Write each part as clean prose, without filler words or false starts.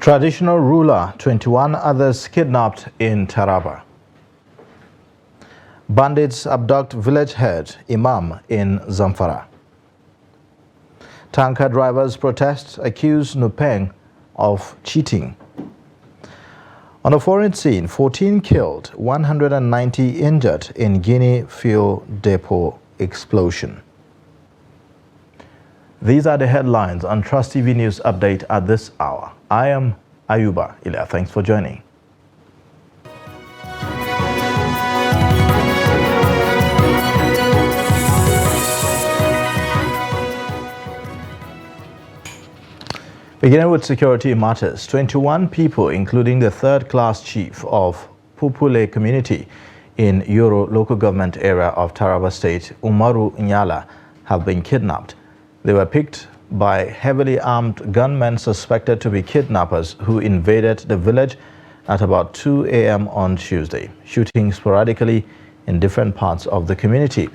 Traditional ruler, 21 others kidnapped in Taraba. Bandits abduct village head Imam in Zamfara. Tanker drivers protest, accuse Nupeng of cheating. On a foreign scene, 14 killed, 190 injured in Guinea fuel depot explosion. These are the headlines on Trust TV News Update at this hour. I am Ayuba Ilya. Thanks for joining. Beginning with security matters, 21 people, including the third-class chief of Pupule community in Yoro local government area of Taraba State, Umaru Nyala, have been kidnapped. They were picked by heavily armed gunmen suspected to be kidnappers who invaded the village at about 2 a.m. on Tuesday, shooting sporadically in different parts of the community.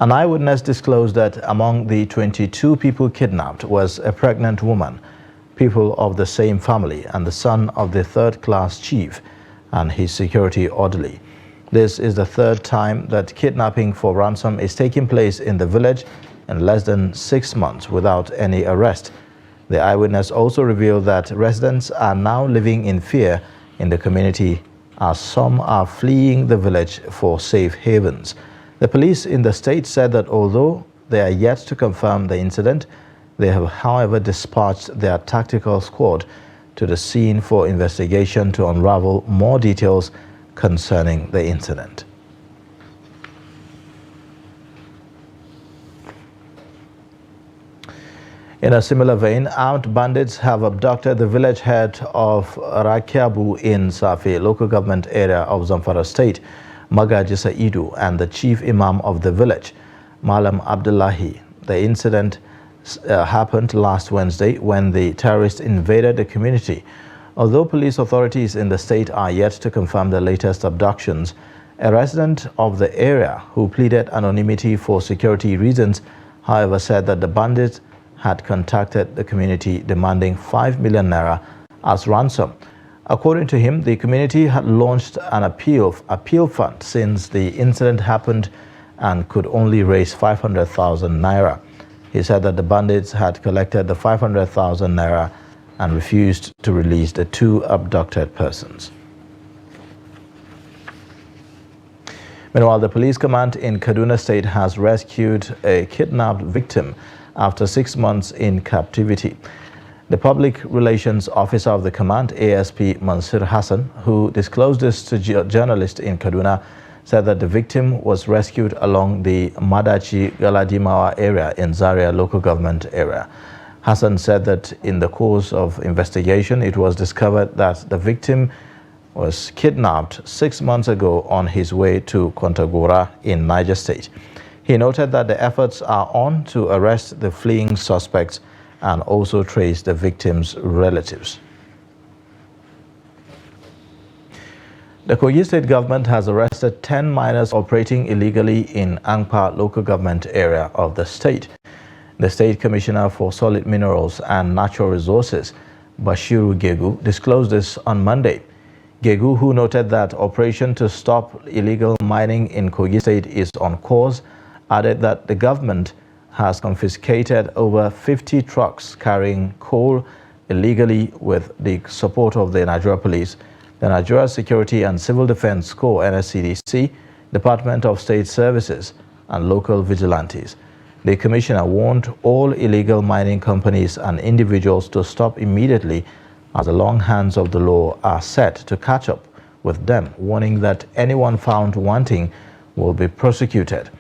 An eyewitness disclosed that among the 22 people kidnapped was a pregnant woman, people of the same family, and the son of the third-class chief and his security orderly. This is the third time that kidnapping for ransom is taking place in the village in less than 6 months without any arrest. The eyewitness also revealed that residents are now living in fear in the community as some are fleeing the village for safe havens. The police in the state said that although they are yet to confirm the incident, they have, however, dispatched their tactical squad to the scene for investigation to unravel more details concerning the incident. In a similar vein, armed bandits have abducted the village head of Rakiabu in Safi, local government area of Zamfara State, Magaji Saidu, and the chief imam of the village, Malam Abdullahi. The incident happened last Wednesday when the terrorists invaded the community. Although police authorities in the state are yet to confirm the latest abductions, a resident of the area who pleaded anonymity for security reasons, however, said that the bandits had contacted the community demanding 5 million naira as ransom. According to him, the community had launched an appeal fund since the incident happened and could only raise 500,000 naira. He said that the bandits had collected the 500,000 naira and refused to release the two abducted persons. Meanwhile, the police command in Kaduna State has rescued a kidnapped victim after 6 months in captivity. The public relations officer of the command, ASP Mansur Hassan, who disclosed this to journalists in Kaduna, said that the victim was rescued along the Madachi Galadimawa area in Zaria local government area. Hassan said that in the course of investigation, it was discovered that the victim was kidnapped 6 months ago on his way to Kontagora in Niger State. He noted that the efforts are on to arrest the fleeing suspects and also trace the victim's relatives. The Kogi State government has arrested 10 miners operating illegally in Angpa local government area of the state. The State Commissioner for Solid Minerals and Natural Resources, Bashiru Gegu, disclosed this on Monday. Gegu, who noted that operation to stop illegal mining in Kogi State is on course, added that the government has confiscated over 50 trucks carrying coal illegally with the support of the Nigeria Police, the Nigeria Security and Civil Defense Corps (NSCDC), Department of State Services, and local vigilantes. The commissioner warned all illegal mining companies and individuals to stop immediately as the long hands of the law are set to catch up with them, warning that anyone found wanting will be prosecuted.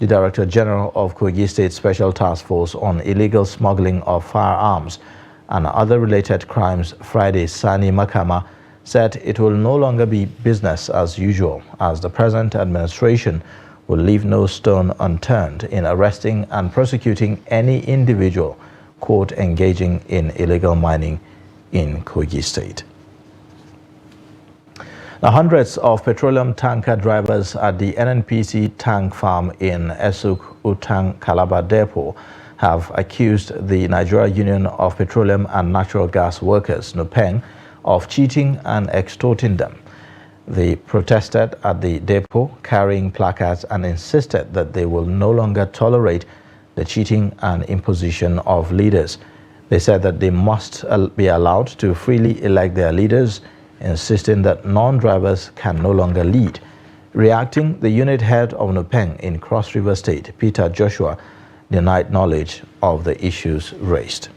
The Director General of Kogi State Special Task Force on Illegal Smuggling of Firearms and Other Related Crimes, Friday, Sani Makama, said it will no longer be business as usual, as the present administration will leave no stone unturned in arresting and prosecuting any individual caught engaging in illegal mining in Kogi State. Now, hundreds of petroleum tanker drivers at the NNPC tank farm in Esuk Utang Calabar Depot have accused the Nigeria Union of Petroleum and Natural Gas Workers, Nupeng, of cheating and extorting them. They protested at the depot carrying placards and insisted that they will no longer tolerate the cheating and imposition of leaders. They said that they must be allowed to freely elect their leaders, insisting that non-drivers can no longer lead. Reacting, the unit head of Nupeng in Cross River State, Peter Joshua, denied knowledge of the issues raised.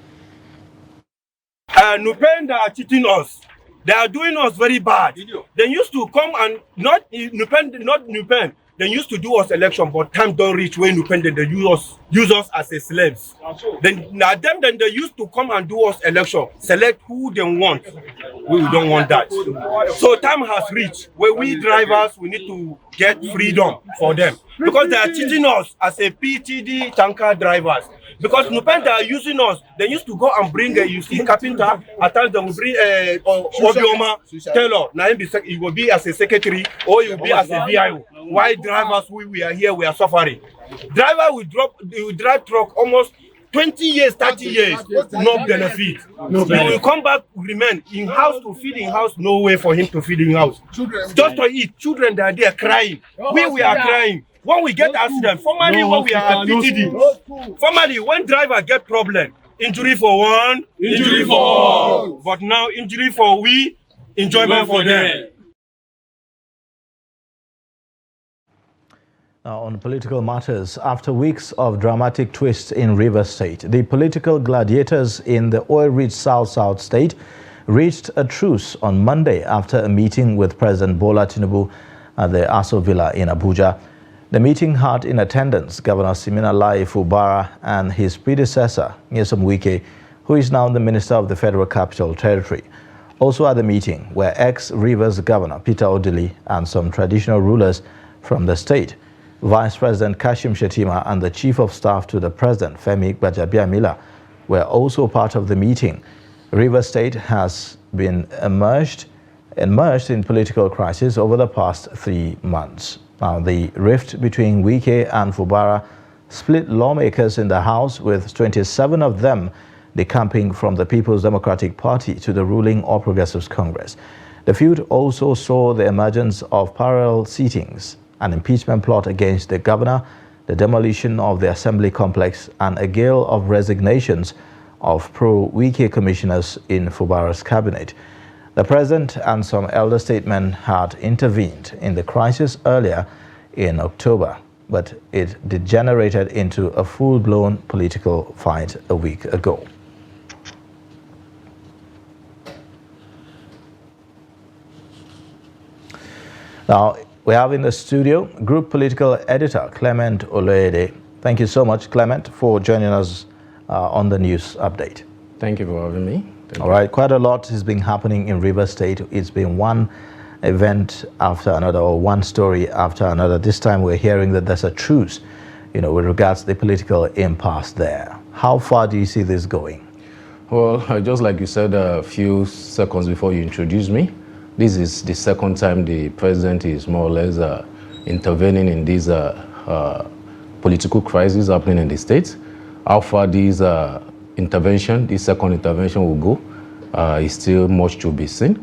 Nupeng, they are cheating us. They are doing us very bad. They used to come and not Nupeng. They used to do us election, but time don't reach when Nupeng they use us as a slaves. Then they used to come and do us election, select who they want. We don't want that. So time has reached where we drivers we need to get freedom for them because they are cheating us as a PTD tanker drivers. Because Nupeng they are using us, they used to go and bring you see carpenter. At times they will bring Obioma Taylor. Now he will be as a secretary or he will be as a VIO. Why drivers we are here, we are suffering. Driver will drive truck almost 20 years, 30 years, no benefit. No benefit. He will come back, remain in house to feed in house, no way for him to feed in house. Just to eat, children that are there crying. We are crying. When we get accident, formerly when we are at PTD, formerly when driver get problem, injury for one, injury for all. But now injury for we, enjoyment for them. Now, on political matters, after weeks of dramatic twists in Rivers State, the political gladiators in the oil-rich South State reached a truce on Monday after a meeting with President Bola Tinubu at the Aso Villa in Abuja. The meeting had in attendance Governor Siminalayi Fubara and his predecessor, Nyesom Wike, who is now the Minister of the Federal Capital Territory. Also at the meeting were ex-Rivers Governor Peter Odili and some traditional rulers from the state. Vice President Kashim Shettima and the Chief of Staff to the President, Femi Gbajabiamila, were also part of the meeting. Rivers State has been immersed in political crisis over the past 3 months. Now, the rift between Wike and Fubara split lawmakers in the House, with 27 of them decamping from the People's Democratic Party to the ruling All Progressives Congress. The feud also saw the emergence of parallel sittings, an impeachment plot against the governor, the demolition of the assembly complex, and a gale of resignations of pro-Wike commissioners in Fubara's cabinet. The president and some elder statesmen had intervened in the crisis earlier in October, but it degenerated into a full-blown political fight a week ago. Now, we have in the studio Group Political Editor Clement Oloyede. Thank you so much, Clement, for joining us on the news update. Thank you for having me. All right, quite a lot has been happening in Rivers State. It's been one event after another, or one story after another. This time we're hearing that there's a truce, with regards to the political impasse there. How far do you see this going? Well, just like you said a few seconds before you introduced me, this is the second time the president is more or less intervening in this political crisis happening in the state. How far this second intervention will go is still much to be seen.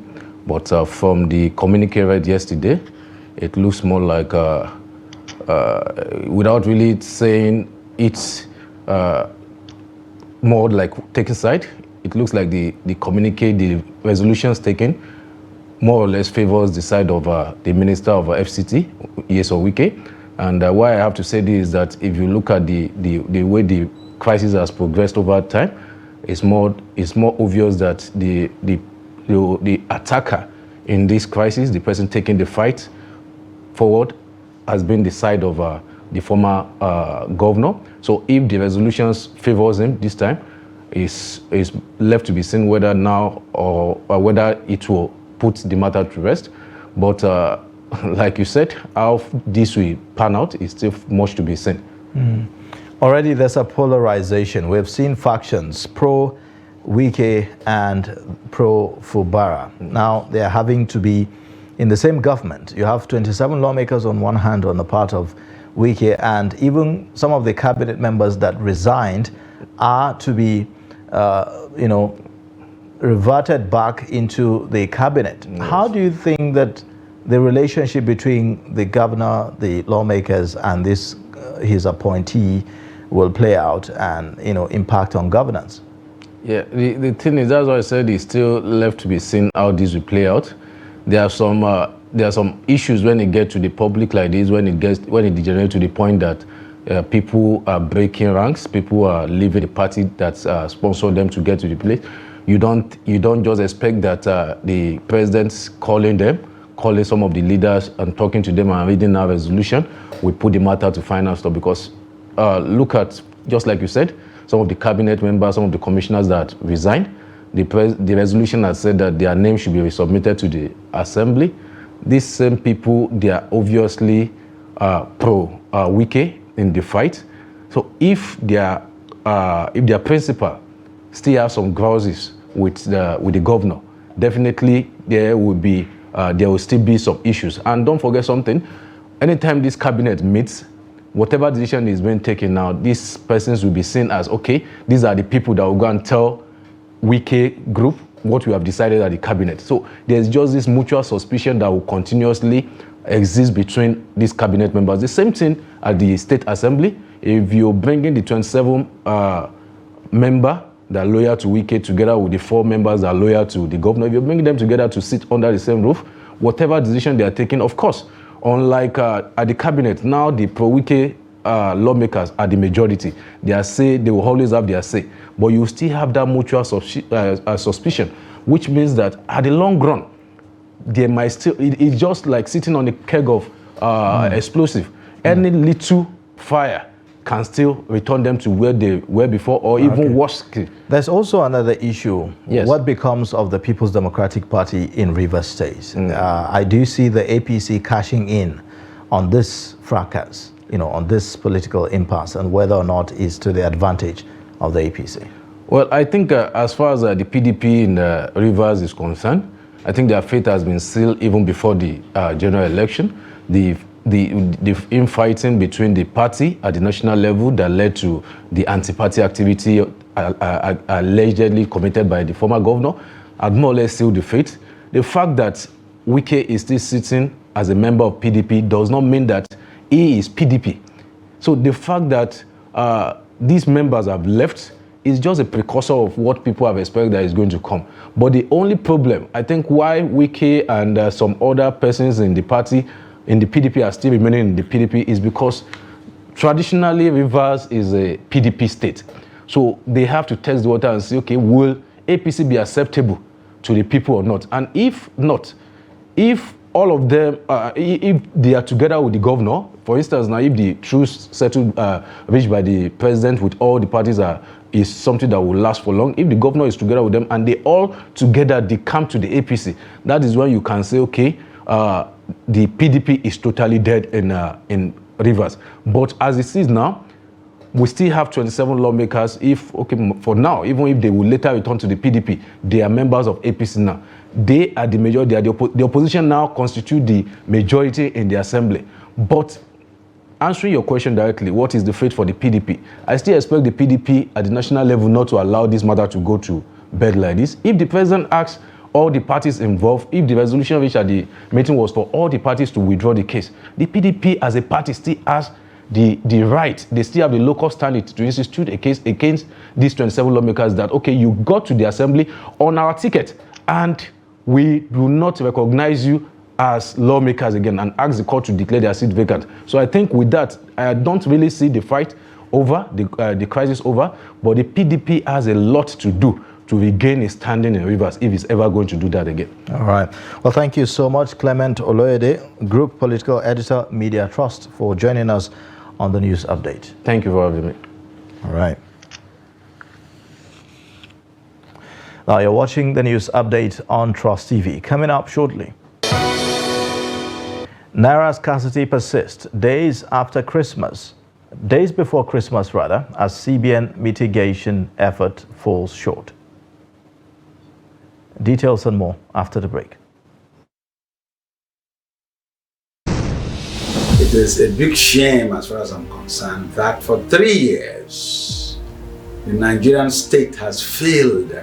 But from the communique read yesterday, it looks more like, without really saying it's more like taking side, it looks like the communique, the resolutions taken, more or less favors the side of the Minister of FCT, Nyesom Wike. And why I have to say this is that if you look at the way the crisis has progressed over time, it's more obvious that the attacker in this crisis, the person taking the fight forward, has been the side of the former governor. So if the resolutions favors him this time, is left to be seen whether now or whether it will put the matter to rest. But like you said, how this will pan out is still much to be seen. Already there's a polarization. We've seen factions pro-Wike and pro-Fubara. Now they are having to be in the same government. You have 27 lawmakers on one hand on the part of Wike, and even some of the cabinet members that resigned are to be, reverted back into the cabinet. Yes. How do you think that the relationship between the governor, the lawmakers, and this his appointee will play out and impact on governance? Yeah, the thing is, that's why I said it's still left to be seen how this will play out. There are some issues when it gets to the public like this, when it degenerates to the point that people are breaking ranks, people are leaving the party that sponsored them to get to the place. You don't just expect that the president's calling some of the leaders and talking to them and reading our resolution. We put the matter to final stop, because look at, just like you said, some of the cabinet members, some of the commissioners that resigned. The resolution has said that their name should be resubmitted to the assembly. These same people, they are obviously pro-Wike in the fight. So if their principal still have some grouses with the governor, definitely there will still be some issues. And don't forget something: anytime this cabinet meets, whatever decision is being taken now, these persons will be seen as, okay, these are the people that will go and tell Wike group what we have decided at the cabinet. So there's just this mutual suspicion that will continuously exist between these cabinet members. The same thing at the state assembly. If you bring in the 27 member that are loyal to Wike together with the 4 members that are loyal to the governor, if you bring them together to sit under the same roof, whatever decision they are taking, of course, unlike at the cabinet, now the pro-Wike lawmakers are the majority. They will always have their say. But you still have that mutual suspicion, which means that at the long run, they might still, it's just like sitting on a keg of explosive. Any little fire can still return them to where they were before, or even worse. There's also another issue. Yes. What becomes of the People's Democratic Party in Rivers State? I do see the APC cashing in on this fracas, on this political impasse, and whether or not it's to the advantage of the APC. Well, I think as far as the PDP in Rivers is concerned, I think their fate has been sealed even before the general election. The infighting between the party at the national level that led to the anti-party activity allegedly committed by the former governor had more or less sealed the fate. The fact that Wike is still sitting as a member of PDP does not mean that he is PDP. So the fact that these members have left is just a precursor of what people have expected that is going to come. But the only problem, I think, why Wike and some other persons in the party, in the PDP, are still remaining in the PDP is because traditionally Rivers is a PDP state. So they have to test the water and say, okay, will APC be acceptable to the people or not? And if not, if all of them, if they are together with the governor, for instance, now if the truce settled, reached by the president with all the parties is something that will last for long, if the governor is together with them and they all together, they come to the APC, that is when you can say, okay, the PDP is totally dead in Rivers. But as it is now, we still have 27 lawmakers. For now, even if they will later return to the PDP, they are members of APC now. They are the majority. The opposition now constitute the majority in the assembly. But answering your question directly, what is the fate for the PDP? I still expect the PDP at the national level not to allow this matter to go to bed like this. If the president asks all the parties involved, if the resolution reached at the meeting was for all the parties to withdraw the case, the PDP as a party still has the right, they still have the local standing to institute a case against these 27 lawmakers that, okay, you got to the assembly on our ticket and we do not recognize you as lawmakers again, and ask the court to declare their seat vacant. So I think with that, I don't really see the fight over, the crisis over, but the PDP has a lot to do to regain its standing in Rivers if it's ever going to do that again. All right. Well, thank you so much, Clement Oloyede, Group Political Editor, Media Trust, for joining us on the news update. Thank you for having me. All right. Now you're watching the news update on Trust TV. Coming up shortly. Naira scarcity persists days before Christmas rather, as CBN mitigation effort falls short. Details and more after the break. It is a big shame, as far as I'm concerned, that for 3 years, the Nigerian state has failed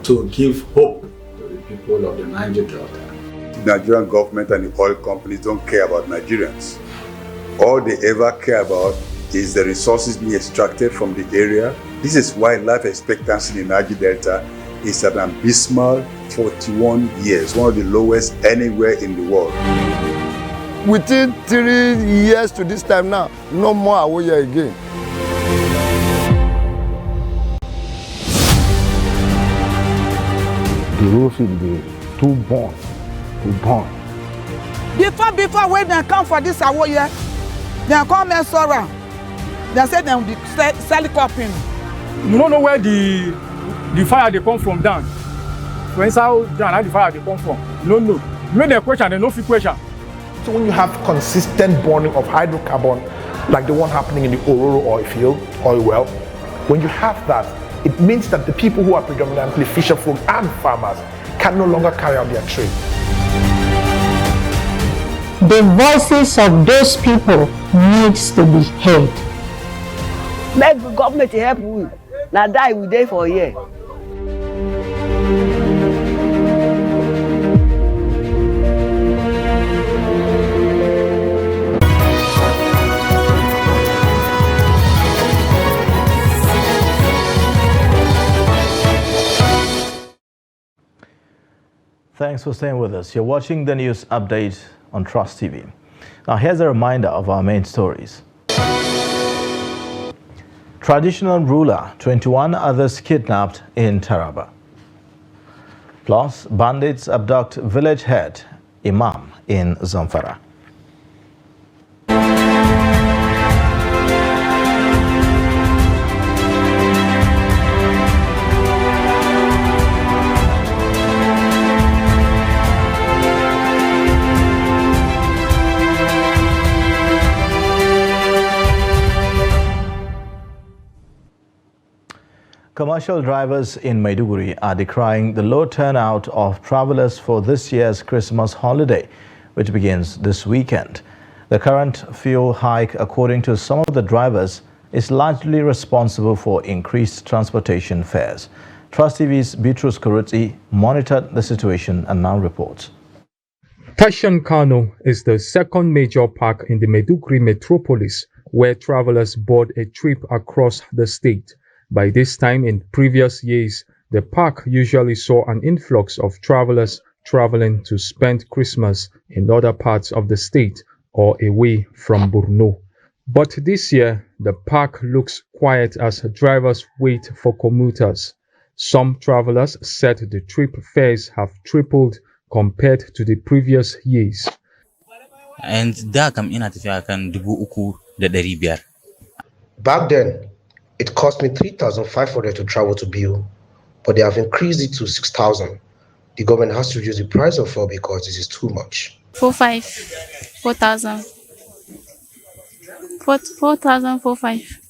to give hope to the people of the Niger Delta. The Nigerian government and the oil companies don't care about Nigerians. All they ever care about is the resources being extracted from the area. This is why life expectancy in the Niger Delta is at an abysmal 41 years, one of the lowest anywhere in the world. Within 3 years to this time now, no more away again. The roof in the too born. Before when they come for this awoye, they come and sorrow. They say they will be sell copying. You don't know where the fire they come from down. For instance, down how the fire they come from. No. You make the question, they no fit question. So when you have consistent burning of hydrocarbon, like the one happening in the Ororo oil field, oil well, when you have that, it means that the people who are predominantly fisher folk and farmers can no longer carry out their trade. The voices of those people needs to be heard. Make the government help we. Now die we there for a year. Thanks for staying with us. You're watching the news update on Trust TV. Now here's a reminder of our main stories. Traditional ruler, 21 others kidnapped in Taraba. Plus, bandits abduct village head, Imam in Zamfara. Commercial drivers in Maiduguri are decrying the low turnout of travelers for this year's Christmas holiday, which begins this weekend. The current fuel hike, according to some of the drivers, is largely responsible for increased transportation fares. Trust TV's Beatrice Kuruti monitored the situation and now reports. Tashan Kano is the second major park in the Maiduguri metropolis where travelers board a trip across the state. By this time in previous years, the park usually saw an influx of travelers traveling to spend Christmas in other parts of the state or away from Borno. But this year, the park looks quiet as drivers wait for commuters. Some travelers said the trip fares have tripled compared to the previous years. And da kam ina tafiya kan 3,500. Back then, it cost me 3,500 to travel to Biu, but they have increased it to 6,000. The government has to reduce the price of fuel because this is too much. 4,000. 4,045.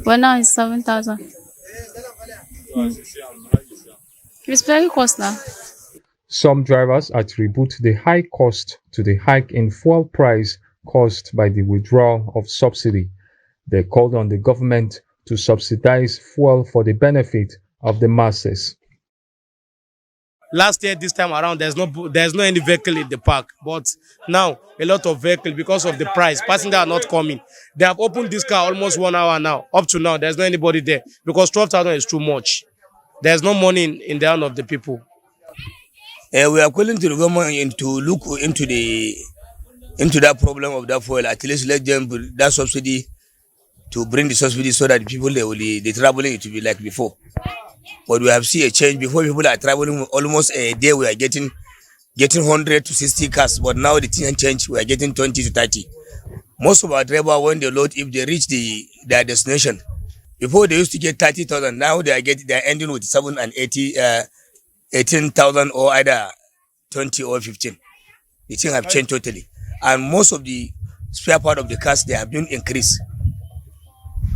But now it's 7,000. It's very costly. Some drivers attribute the high cost to the hike in fuel price caused by the withdrawal of subsidy. They called on the government to subsidize fuel for the benefit of the masses. Last year, this time around, there's no any vehicle in the park. But now, a lot of vehicles, because of the price, passengers are not coming. They have opened this car almost 1 hour now. Up to now, there's no anybody there because 12,000 is too much. There's no money in the hand of the people. We are calling to the government to look into that problem of that fuel. At least let them that subsidy to bring the subsidy so that the people the traveling it will be like before. But we have seen a change. Before, people are traveling almost a day. We are getting 100 to 60 cars, but now the thing changed. We are getting 20 to 30. Most of our drivers, when they load, if they reach their destination, before they used to get 30,000. Now they are ending with 18,000 or either 20 or 15. The thing have changed totally, and most of the spare part of the cars they have been increased.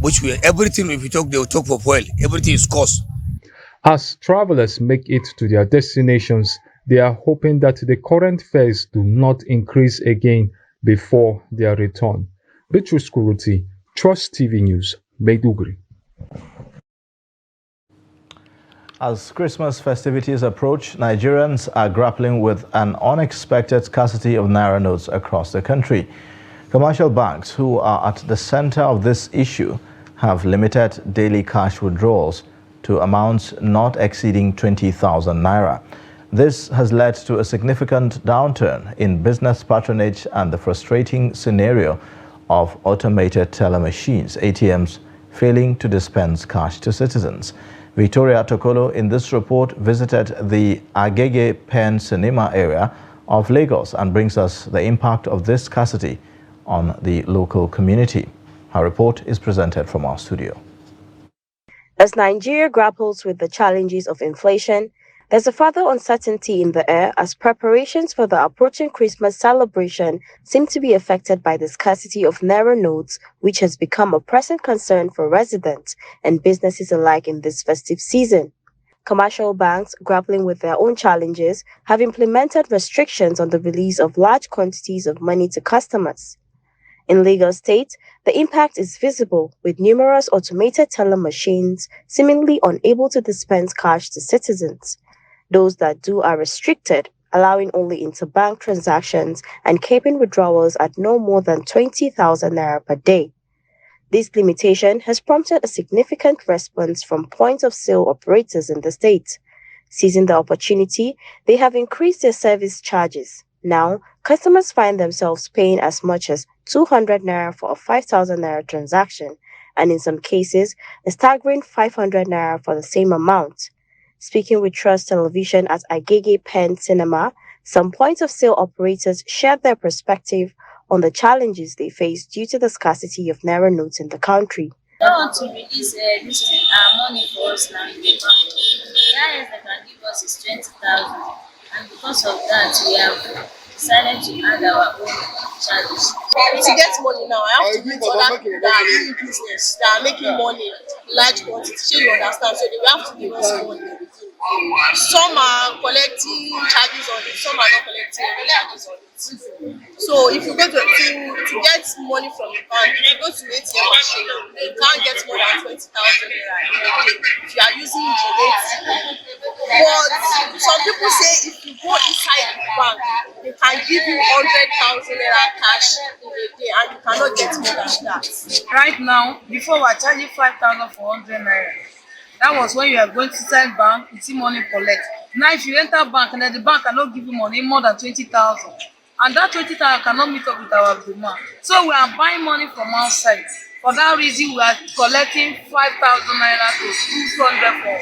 Which everything, if you talk, they will talk for fuel. Everything is cost. As travelers make it to their destinations, they are hoping that the current fares do not increase again before their return. Beatrice Kuruti, Trust TV News, Maiduguri. As Christmas festivities approach, Nigerians are grappling with an unexpected scarcity of naira notes across the country. Commercial banks, who are at the center of this issue, have limited daily cash withdrawals to amounts not exceeding 20,000 naira. This has led to a significant downturn in business patronage and the frustrating scenario of automated teller machines, ATMs, failing to dispense cash to citizens. Victoria Tokolo in this report visited the Agege Pen Cinema area of Lagos and brings us the impact of this scarcity on the local community. Her report is presented from our studio. As Nigeria grapples with the challenges of inflation, there's a further uncertainty in the air as preparations for the approaching Christmas celebration seem to be affected by the scarcity of naira notes, which has become a pressing concern for residents and businesses alike in this festive season. Commercial banks, grappling with their own challenges, have implemented restrictions on the release of large quantities of money to customers. In Lagos State, the impact is visible, with numerous automated teller machines seemingly unable to dispense cash to citizens. Those that do are restricted, allowing only interbank transactions and keeping withdrawals at no more than 20,000 naira per day. This limitation has prompted a significant response from point-of-sale operators in the state. Seizing the opportunity, they have increased their service charges. Now, customers find themselves paying as much as 200 naira for a 5,000 naira transaction, and in some cases, a staggering 500 naira for the same amount. Speaking with Trust Television at Agege Pen Cinema, some point-of-sale operators shared their perspective on the challenges they face due to the scarcity of naira notes in the country. I don't want to release this money for us now in the bank. The highest they can give us is 20,000, and because of that, we have decided to add our own charges. To get money now, I have to meet other people that are doing business, that are making money, large quantities. So you understand? So they will have to give us money. Some are collecting charges on it, some are not collecting charges on it. So if you go to get money from the bank, if you go to ATM machine, you can't get more than 20,000 naira if you are using the ATM. But some people say if you go inside the bank, they can give you 100,000 naira cash in a day and you cannot get more than that. Right now, before we are charging 5,000 for 100 naira. That was when you are going to send bank, you see money collect. Now if you enter bank and then the bank cannot give you money more than 20,000, and that 20,000 cannot meet up with our demand. So we are buying money from outside. For that reason, we are collecting 5,000 naira to 200 for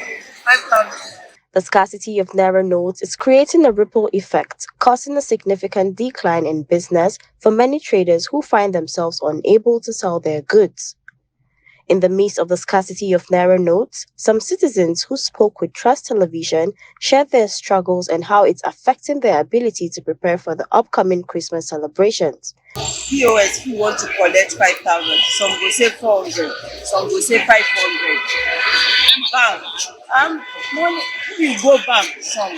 5,000. The scarcity of naira notes is creating a ripple effect, causing a significant decline in business for many traders who find themselves unable to sell their goods. In the midst of the scarcity of naira notes, some citizens who spoke with Trust Television shared their struggles and how it's affecting their ability to prepare for the upcoming Christmas celebrations. POS, who want to collect 5,000, some will say 400, some will say 500. Bank, money, you go back some.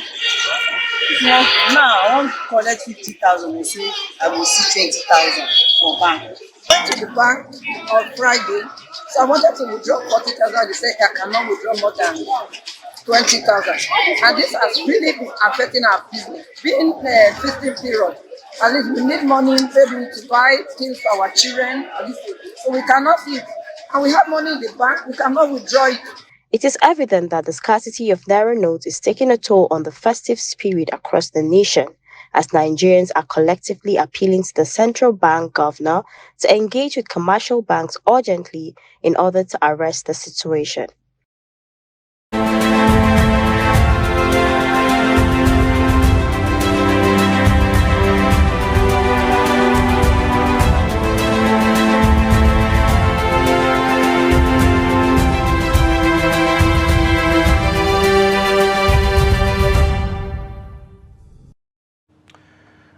Now I want to collect 50,000, they say I will see 20,000 for bank. I went to the bank on Friday, so I wanted to withdraw 40,000. They said I cannot withdraw more than 20,000, and this has really been affecting our business. Being festive period, at least we need money maybe to buy things for our children, so we cannot eat, and we have money in the bank, we cannot withdraw it. It is evident that the scarcity of naira notes is taking a toll on the festive spirit across the nation, as Nigerians are collectively appealing to the central bank governor to engage with commercial banks urgently in order to arrest the situation.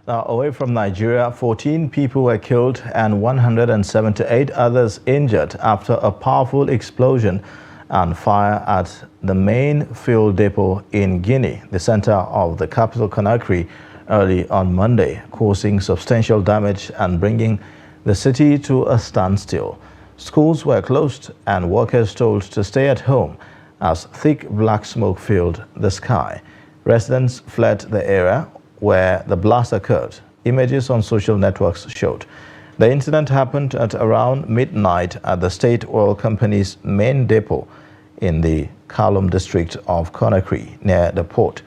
Now, away from Nigeria, 14 people were killed and 178 others injured after a powerful explosion and fire at the main fuel depot in Guinea, the center of the capital Conakry, early on Monday, causing substantial damage and bringing the city to a standstill. Schools were closed and workers told to stay at home as thick black smoke filled the sky. Residents fled the area where the blast occurred. Images on social networks showed. The incident happened at around midnight at the State Oil Company's main depot in the Kalum district of Conakry, near the port.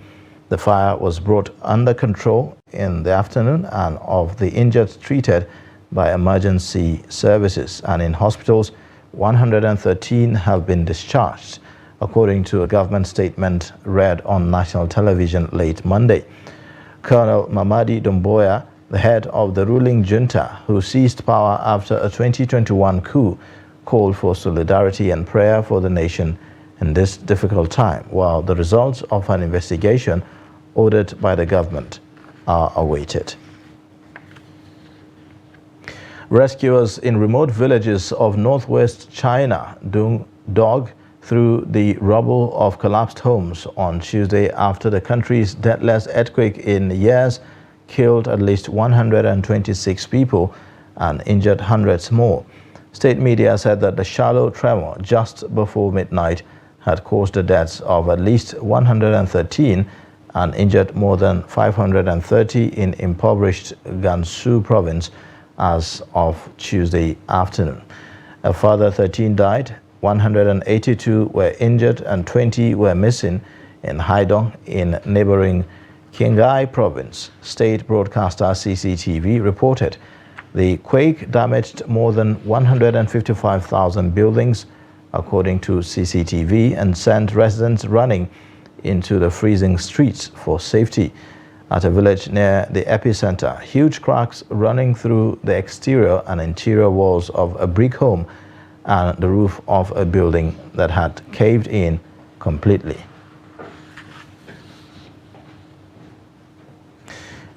The fire was brought under control in the afternoon and of the injured treated by emergency services, and in hospitals 113 have been discharged, according to a government statement read on national television late Monday. Colonel Mamadi Doumbouya, the head of the ruling junta who seized power after a 2021 coup, called for solidarity and prayer for the nation in this difficult time, while the results of an investigation ordered by the government are awaited. Rescuers in remote villages of northwest China dug through the rubble of collapsed homes on Tuesday after the country's deadliest earthquake in years killed at least 126 people and injured hundreds more. State media said that the shallow tremor just before midnight had caused the deaths of at least 113 and injured more than 530 in impoverished Gansu province as of Tuesday afternoon. A further 13 died, 182 were injured and 20 were missing in Haidong in neighboring Qinghai province. State broadcaster CCTV reported the quake damaged more than 155,000 buildings, according to CCTV, and sent residents running into the freezing streets for safety. At a village near the epicenter, huge cracks running through the exterior and interior walls of a brick home and the roof of a building that had caved in completely.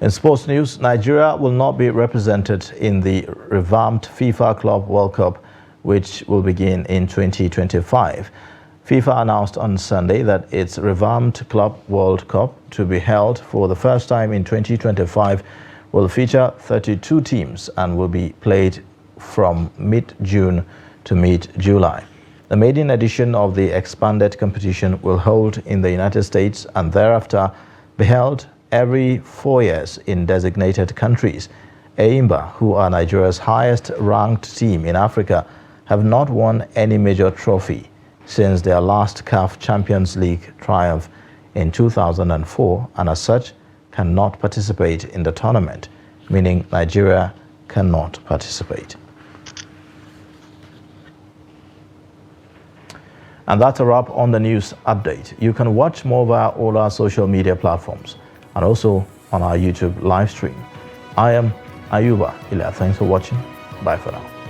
In sports news, Nigeria will not be represented in the revamped FIFA Club World Cup, which will begin in 2025. FIFA announced on Sunday that its revamped Club World Cup, to be held for the first time in 2025, will feature 32 teams and will be played from mid-June to mid-July. The maiden edition of the expanded competition will hold in the United States and thereafter be held every 4 years in designated countries. Eimba, who are Nigeria's highest-ranked team in Africa, have not won any major trophy since their last CAF Champions League triumph in 2004, and as such cannot participate in the tournament, meaning Nigeria cannot participate. And that's a wrap on the news update. You can watch more via all our social media platforms and also on our YouTube live stream. I am Ayuba Ila. Thanks for watching. Bye for now.